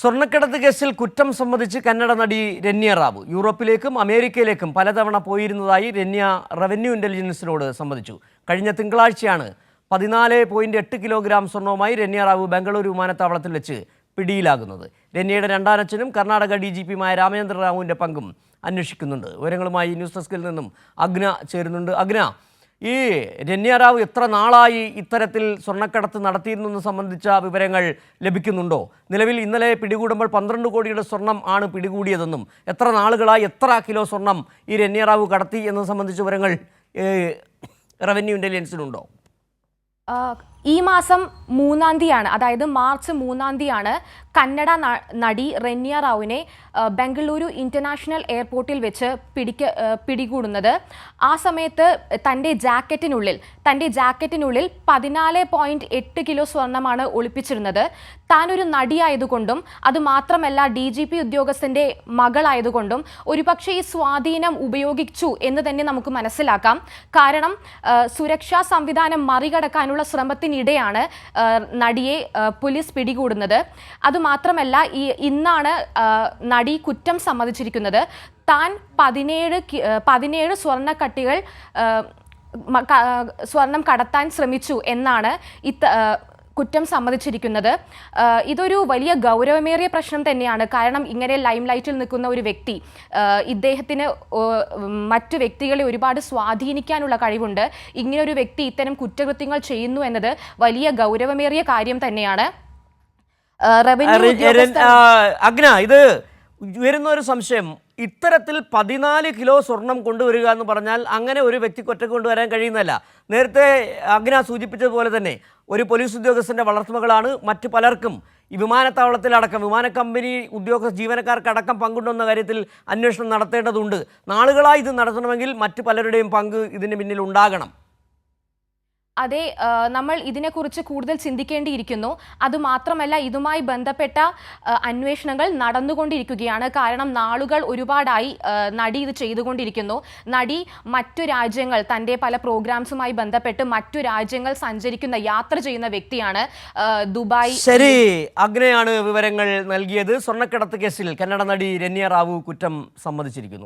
സ്വർണ്ണക്കടത്ത് കേസിൽ കുറ്റം സമ്മതിച്ച് കന്നഡ നടി രന്യ റാവു യൂറോപ്പിലേക്കും അമേരിക്കയിലേക്കും പലതവണ പോയിരുന്നതായി രന്യ റവന്യൂ ഇന്റലിജൻസിനോട് സമ്മതിച്ചു. കഴിഞ്ഞ തിങ്കളാഴ്ചയാണ് 14.8 കിലോഗ്രാം സ്വർണവുമായി രന്യ റാവു ബംഗളൂരു വിമാനത്താവളത്തിൽ വെച്ച് പിടിയിലാകുന്നത്. രന്യയുടെ രണ്ടാനച്ഛനും കർണാടക DGPയുമായ രാമചന്ദ്ര റാവുവിൻ്റെ പങ്കും അന്വേഷിക്കുന്നുണ്ട്. വിവരങ്ങളുമായി ന്യൂസ് ഡെസ്കിൽ നിന്നും അഗ്ന ചേരുന്നുണ്ട്. അഗ്ന, ഈ രന്യ റാവു എത്ര നാളായി ഇത്തരത്തിൽ സ്വർണ്ണക്കടത്ത് നടത്തിയിരുന്നെന്ന് സംബന്ധിച്ച വിവരങ്ങൾ ലഭിക്കുന്നുണ്ടോ? നിലവിൽ ഇന്നലെ പിടികൂടുമ്പോൾ 12 കോടിയുടെ സ്വർണം ആണ് പിടികൂടിയതെന്നും എത്ര നാളുകളായി എത്ര കിലോ സ്വർണം ഈ രന്യ റാവു കടത്തി എന്നത് സംബന്ധിച്ച വിവരങ്ങൾ റവന്യൂ ഇന്റലിജൻസിനുണ്ടോ? ഈ മാസം 3-ാം തീയതിയാണ്, അതായത് മാർച്ച് 3-ാം തീയതിയാണ് കന്നഡ നടി രന്യ റാവുവിനെ ബംഗളൂരു ഇന്റർനാഷണൽ എയർപോർട്ടിൽ വെച്ച് പിടികൂടുന്നത്. ആ സമയത്ത് തൻ്റെ ജാക്കറ്റിനുള്ളിൽ 14.8 കിലോ സ്വർണ്ണമാണ് ഒളിപ്പിച്ചിരുന്നത്. താനൊരു നടിയായതുകൊണ്ടും അതുമാത്രമല്ല DGP ഉദ്യോഗസ്ഥൻ്റെ മകളായതുകൊണ്ടും ഒരുപക്ഷെ ഈ സ്വാധീനം ഉപയോഗിച്ചു എന്ന് തന്നെ നമുക്ക് മനസ്സിലാക്കാം. കാരണം സുരക്ഷാ സംവിധാനം മറികടക്കാനുള്ള ശ്രമത്തിനിടെയാണ് നടിയെ പോലീസ് പിടികൂടുന്നത്. അതുമാത്രമല്ല ഇന്നാണ് നടി കുറ്റം സമ്മതിച്ചിരിക്കുന്നത്. താൻ 17 സ്വർണ്ണക്കട്ടികൾ സ്വർണം കടത്താൻ ശ്രമിച്ചു എന്നാണ് കുറ്റം സമ്മതിച്ചിരിക്കുന്നത്. ഇതൊരു വലിയ ഗൗരവമേറിയ പ്രശ്നം തന്നെയാണ്. കാരണം ഇങ്ങനെ ലൈം ലൈറ്റിൽ നിൽക്കുന്ന ഒരു വ്യക്തി, ഇദ്ദേഹത്തിന് മറ്റു വ്യക്തികളെ ഒരുപാട് സ്വാധീനിക്കാനുള്ള കഴിവുണ്ട്. ഇങ്ങനൊരു വ്യക്തി ഇത്തരം കുറ്റകൃത്യങ്ങൾ ചെയ്യുന്നു എന്നത് വലിയ ഗൗരവമേറിയ കാര്യം തന്നെയാണ്. അഗ്ന, ഇത് ഉയരുന്ന ഒരു സംശയം, ഇത്തരത്തിൽ 14 കിലോ സ്വർണം കൊണ്ടുവരിക എന്ന് പറഞ്ഞാൽ അങ്ങനെ ഒരു വ്യക്തിക്ക് ഒറ്റ കൊണ്ടുവരാൻ കഴിയുന്നതല്ല. നേരത്തെ അഗ്ന സൂചിപ്പിച്ചതുപോലെ തന്നെ ഒരു പോലീസ് ഉദ്യോഗസ്ഥൻ്റെ വളർത്തുമകളാണ്. മറ്റു പലർക്കും ഈ വിമാനത്താവളത്തിലടക്കം വിമാന കമ്പനി ജീവനക്കാർക്കടക്കം പങ്കുണ്ടെന്ന കാര്യത്തിൽ അന്വേഷണം നടത്തേണ്ടതുണ്ട്. നാളുകളായി ഇത് നടത്തണമെങ്കിൽ മറ്റു പലരുടെയും പങ്ക് ഇതിന് പിന്നിൽ ഉണ്ടാകണം. അതെ, നമ്മൾ ഇതിനെക്കുറിച്ച് കൂടുതൽ ചിന്തിക്കേണ്ടിയിരിക്കുന്നു. അതുമാത്രമല്ല, ഇതുമായി ബന്ധപ്പെട്ട അന്വേഷണങ്ങൾ നടന്നുകൊണ്ടിരിക്കുകയാണ്. കാരണം നാളുകൾ ഒരുപാടായി നടി ഇത് ചെയ്തുകൊണ്ടിരിക്കുന്നു. നടി മറ്റു രാജ്യങ്ങൾ, തൻ്റെ പല പ്രോഗ്രാംസുമായി ബന്ധപ്പെട്ട് മറ്റു രാജ്യങ്ങൾ യാത്ര ചെയ്യുന്ന വ്യക്തിയാണ്. ദുബായ്. ശരി, അഗ്നയാണ് വിവരങ്ങൾ നൽകിയത്. സ്വർണ്ണക്കടത്ത് കേസിൽ കന്നഡ നടി രന്യ റാവു കുറ്റം സമ്മതിച്ചിരിക്കുന്നു.